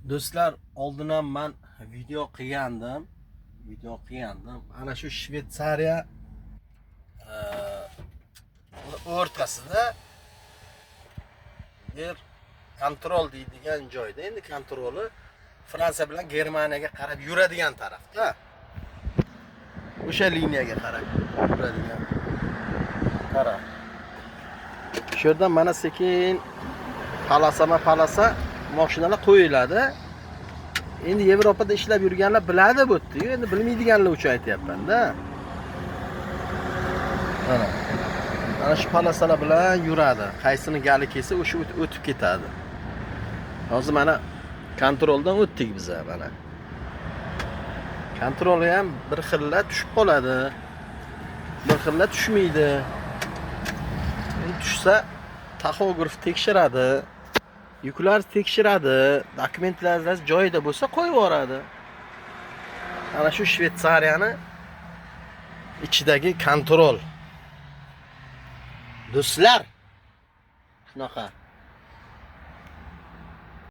Do'stlar, oldin ham men video qilgandim. Ana shu Shveysariya o'rtasida bir kontrol deydigan joyda. Endi kontroli Fransiya bilan Germaniyaga qarab yuradigan tarafda. O'sha liniyaga qarab yuradigan taraf. Shu yerdan mana sekin palasa mashinalar qo'yiladi. Endi Yevropada ishlab yurganlar biladi bu yerda. Endi bilmaydiganlar uchun aytayapman-da. Ana shu palasalar bilan yuradi. Qaysini gali kelsa o'sha o'tib ketadi. Hozir mana kontroldan o'tdik biz mana. Kontroli ham bir xilla tushib qoladi. Bir xilla tushmaydi. Endi tushsa taxograf tekshiradi. Yuklar tekshiradi, dokumentlaringiz joyida bo'lsa qo'yib yuboradi. Ana shu Shveysariyani ichidagi kontrol. Do'stlar, shunaqa.